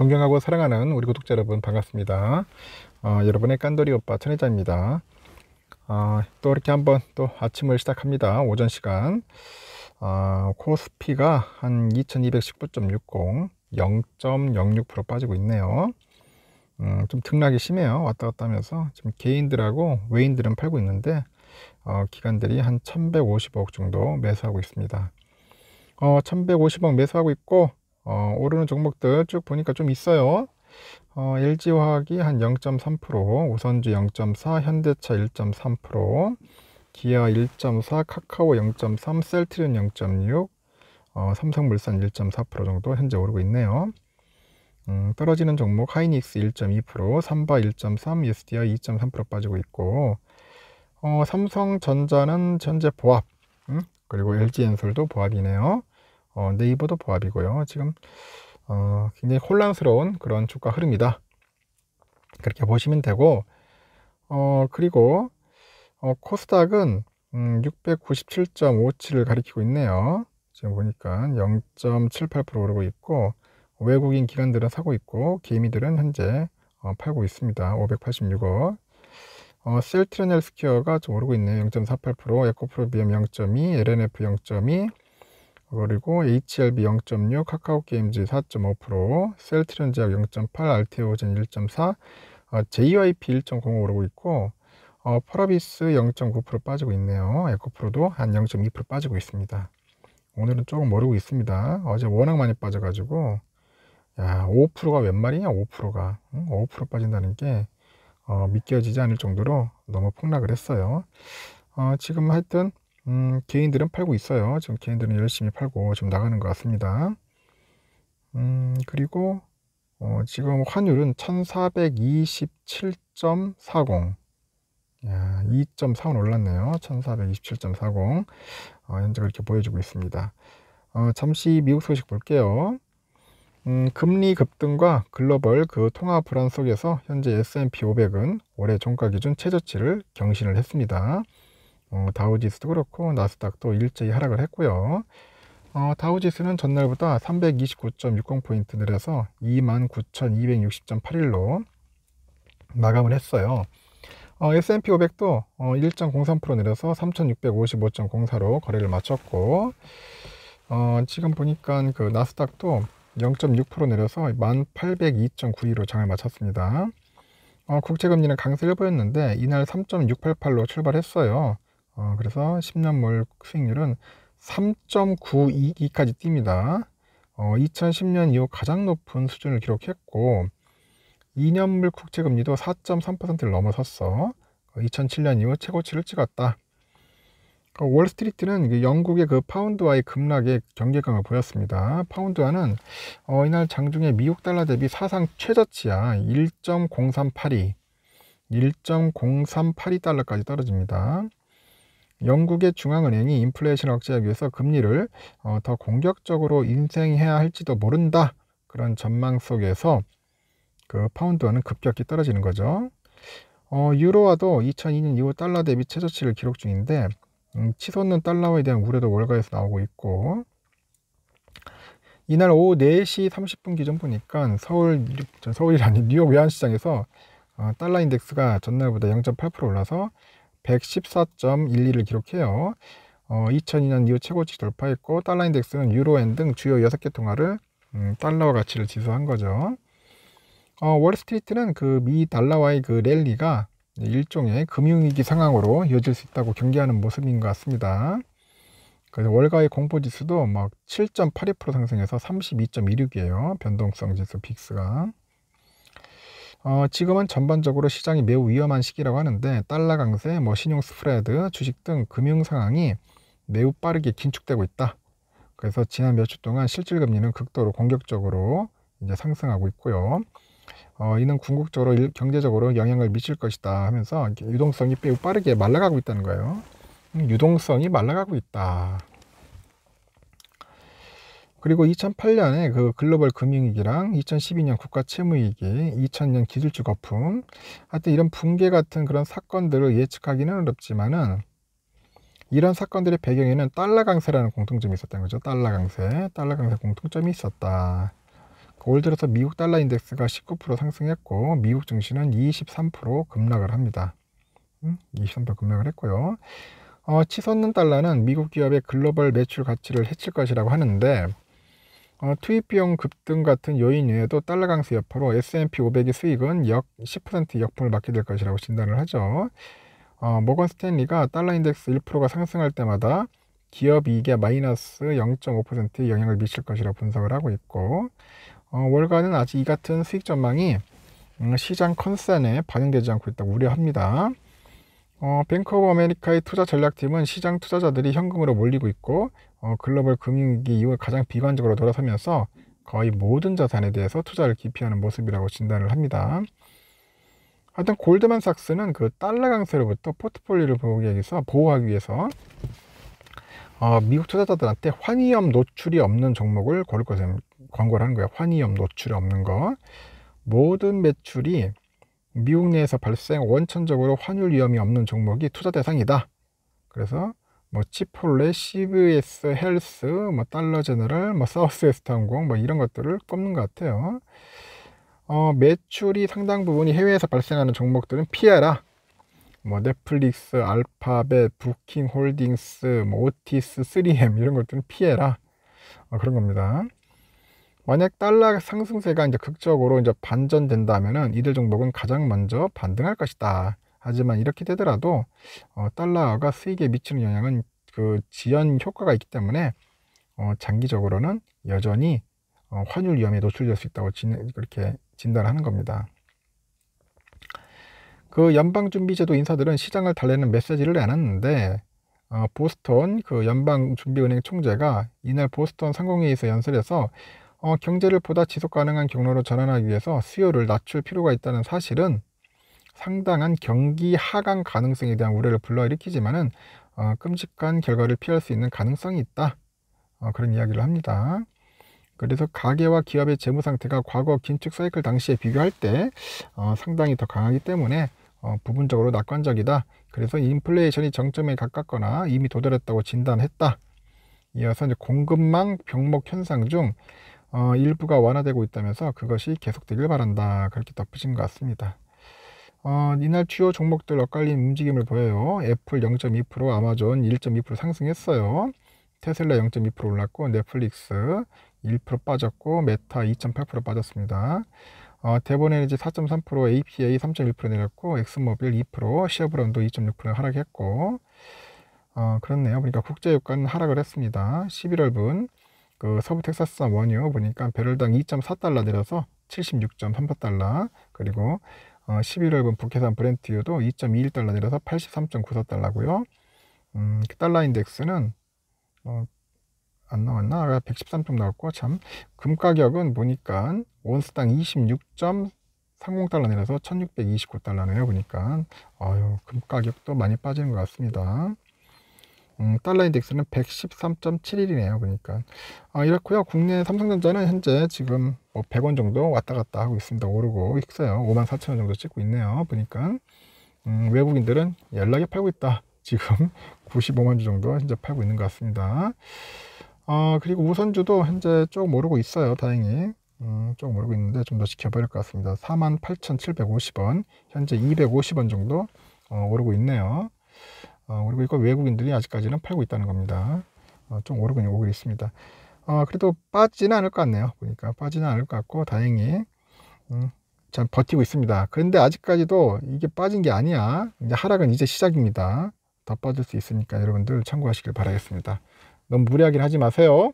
존경하고 사랑하는 우리 구독자 여러분 반갑습니다. 여러분의 깐돌이 오빠 천혜자입니다. 또 이렇게 한번 또 아침을 시작합니다. 오전 시간. 코스피가 한 2219.60, 0.06% 빠지고 있네요. 좀 등락이 심해요. 왔다 갔다 하면서 지금 개인들하고 외인들은 팔고 있는데 기관들이 한 1150억 정도 매수하고 있습니다. 1150억 매수하고 있고 오르는 종목들 쭉 보니까 좀 있어요. LG화학이 한 0.3%, 우선주 0.4, 현대차 1.3%, 기아 1.4, 카카오 0.3, 셀트리온 0.6, 삼성물산 1.4% 정도 현재 오르고 있네요. 떨어지는 종목 하이닉스 1.2%, 삼바 1.3, SDI 2.3% 빠지고 있고, 삼성전자는 현재 보합, 그리고 LG엔솔도 보합이네요. 네이버도 보합이고요. 지금 굉장히 혼란스러운 그런 주가 흐름이다, 그렇게 보시면 되고, 그리고 코스닥은 697.57을 가리키고 있네요. 지금 보니까 0.78% 오르고 있고, 외국인 기관들은 사고 있고 개미들은 현재 팔고 있습니다. 586억. 셀트리온 헬스케어가 좀 오르고 있네요. 0.48%, 에코프로비엠 0.2, LNF 0.2, 그리고 HLB 0.6, 카카오게임즈 4.5%, 셀트리온 제약 0.8, 알테오젠 1.4, JYP 1.05 오르고 있고, 펄어비스 0.9% 빠지고 있네요. 에코프로도 한 0.2% 빠지고 있습니다. 오늘은 조금 오르고 있습니다. 어제 워낙 많이 빠져가지고, 야, 5%가 웬 말이냐, 5%가. 5% 빠진다는 게 믿겨지지 않을 정도로 너무 폭락을 했어요. 지금 하여튼 개인들은 팔고 있어요. 지금 개인들은 열심히 팔고 지금 나가는 것 같습니다. 그리고 지금 환율은 1427.40, 야, 2.4원 올랐네요. 1427.40. 현재 그렇게 보여주고 있습니다. 잠시 미국 소식 볼게요. 금리 급등과 글로벌 그 통화 불안 속에서 현재 S&P 500은 올해 종가 기준 최저치를 경신을 했습니다. 다우지수도 그렇고 나스닥도 일제히 하락을 했고요. 다우지수는 전날보다 329.60포인트 내려서 29,260.81로 마감을 했어요. S&P 500도 1.03% 내려서 3,655.04로 거래를 마쳤고, 지금 보니까 그 나스닥도 0.6% 내려서 1802.92로 장을 마쳤습니다. 국채금리는 강세를 보였는데 이날 3.688로 출발했어요. 그래서 10년물 수익률은 3.922까지 뜁니다. 2010년 이후 가장 높은 수준을 기록했고, 2년물 국채금리도 4.3%를 넘어섰어 2007년 이후 최고치를 찍었다. 월스트리트는 영국의 그 파운드와의 급락에 경계감을 보였습니다. 파운드화는 이날 장중에 미국 달러 대비 사상 최저치야 1.0382달러까지 떨어집니다. 영국의 중앙은행이 인플레이션을 억제하기 위해서 금리를 더 공격적으로 인상해야 할지도 모른다, 그런 전망 속에서 그 파운드화는 급격히 떨어지는 거죠. 유로화도 2002년 이후 달러 대비 최저치를 기록 중인데 치솟는 달러화에 대한 우려도 월가에서 나오고 있고, 이날 오후 4시 30분 기준 보니까 서울이 아닌 뉴욕 외환시장에서 달러 인덱스가 전날보다 0.8% 올라서 114.12를 기록해요. 2002년 이후 최고치 돌파했고, 달러 인덱스는 유로엔 등 주요 6개 통화를 달러화 가치를 지수한 거죠. 월스트리트는 그 미 달러와의 그 랠리가 일종의 금융위기 상황으로 이어질 수 있다고 경계하는 모습인 것 같습니다. 그래서 월가의 공포지수도 막 7.82% 상승해서 32.26이에요. 변동성 지수 빅스가. 지금은 전반적으로 시장이 매우 위험한 시기라고 하는데, 달러 강세, 신용 스프레드, 주식 등 금융 상황이 매우 빠르게 긴축되고 있다. 그래서 지난 몇 주 동안 실질 금리는 극도로 공격적으로 이제 상승하고 있고요. 이는 궁극적으로 경제적으로 영향을 미칠 것이다 하면서 유동성이 매우 빠르게 말라가고 있다는 거예요. 유동성이 말라가고 있다. 그리고 2008년에 그 글로벌 금융위기랑 2012년 국가 채무위기, 2000년 기술주 거품, 하여튼 이런 붕괴 같은 그런 사건들을 예측하기는 어렵지만은, 이런 사건들의 배경에는 달러 강세라는 공통점이 있었다는 거죠. 달러 강세 공통점이 있었다. 올 들어서 미국 달러 인덱스가 19% 상승했고 미국 증시는 23% 급락을 합니다. 23% 급락을 했고요. 치솟는 달러는 미국 기업의 글로벌 매출 가치를 해칠 것이라고 하는데 투입 비용 급등 같은 요인 외에도 달러 강세 여파로 S&P 500의 수익은 10% 역풍을 맞게 될 것이라고 진단을 하죠. 모건 스탠리가 달러 인덱스 1%가 상승할 때마다 기업 이익에 마이너스 0.5%의 영향을 미칠 것이라고 분석을 하고 있고 월가는 아직 이 같은 수익 전망이 시장 컨센에 반영되지 않고 있다고 우려합니다. 뱅크 오브 아메리카의 투자 전략팀은 시장 투자자들이 현금으로 몰리고 있고 글로벌 금융위기 이후 가장 비관적으로 돌아서면서 거의 모든 자산에 대해서 투자를 기피하는 모습이라고 진단을 합니다. 하여튼 골드만삭스는 그 달러 강세로부터 포트폴리오를 보호하기 위해서 미국 투자자들한테 환위험 노출이 없는 종목을 고를 것을 권고를 하는 거예요. 환위험 노출이 없는 거. 모든 매출이 미국 내에서 발생 원천적으로 환율 위험이 없는 종목이 투자 대상이다. 그래서 뭐 치폴레, CVS 헬스, 뭐 달러 제너럴, 뭐 사우스웨스트 항공 뭐 이런 것들을 꼽는 것 같아요. 매출이 상당 부분이 해외에서 발생하는 종목들은 피해라. 뭐 넷플릭스, 알파벳, 부킹홀딩스, 뭐 오티스, 3M 이런 것들은 피해라. 그런 겁니다. 만약 달러 상승세가 이제 극적으로 이제 반전된다면은 이들 종목은 가장 먼저 반등할 것이다. 하지만 이렇게 되더라도 달러가 수익에 미치는 영향은 그 지연 효과가 있기 때문에 장기적으로는 여전히 환율 위험에 노출될 수 있다고 그렇게 진단하는 겁니다. 그 연방준비제도 인사들은 시장을 달래는 메시지를 내놨는데 보스턴 그 연방준비은행 총재가 이날 보스턴 상공회의에서 연설해서 경제를 보다 지속 가능한 경로로 전환하기 위해서 수요를 낮출 필요가 있다는 사실은 상당한 경기 하강 가능성에 대한 우려를 불러일으키지만은 끔찍한 결과를 피할 수 있는 가능성이 있다. 그런 이야기를 합니다. 그래서 가계와 기업의 재무 상태가 과거 긴축 사이클 당시에 비교할 때 상당히 더 강하기 때문에 부분적으로 낙관적이다. 그래서 인플레이션이 정점에 가깝거나 이미 도달했다고 진단했다. 이어서 이제 공급망 병목 현상 중 일부가 완화되고 있다면서 그것이 계속되길 바란다. 그렇게 덧붙인 것 같습니다. 이날 주요 종목들 엇갈린 움직임을 보여요. 애플 0.2%, 아마존 1.2% 상승했어요. 테슬라 0.2% 올랐고 넷플릭스 1% 빠졌고 메타 2.8% 빠졌습니다. 대본에너지 4.3%, APA 3.1% 내렸고 엑스모빌 2%, 쉐브론도 2.6% 하락했고 그렇네요. 그러니까 국제유가는 하락을 했습니다. 11월분 그 서부 텍사스산 원유 보니까 배럴당 2.4달러 내려서 76.38달러, 그리고 11월분 북해산 브렌트유도 2.21달러 내려서 83.94달러고요. 달러 인덱스는 안 나왔나? 113점 나왔고, 참 금 가격은 보니까 온스당 26.30달러 내려서 1629달러네요. 보니까 금 가격도 많이 빠지는 것 같습니다. 달러 인덱스는 113.71이네요. 보니까 이렇고요. 국내 삼성전자는 현재 지금 뭐 100원 정도 왔다 갔다 하고 있습니다. 오르고 있어요. 54,000원 정도 찍고 있네요. 보니까 외국인들은 연락에 팔고 있다. 지금 95만 주 정도 현재 팔고 있는 것 같습니다. 그리고 우선주도 현재 조금 오르고 있어요. 다행히 조금 오르고 있는데 좀 더 지켜봐야 할 것 같습니다. 48,750원, 현재 250원 정도 오르고 있네요. 그리고 이거 외국인들이 아직까지는 팔고 있다는 겁니다. 좀 오르고 있습니다. 그래도 빠지지는 않을 것 같네요. 보니까 빠지지는 않을 것 같고 다행히 잘 버티고 있습니다. 그런데 아직까지도 이게 빠진 게 아니야. 이제 하락은 이제 시작입니다. 더 빠질 수 있으니까 여러분들 참고하시길 바라겠습니다. 너무 무리하긴 하지 마세요.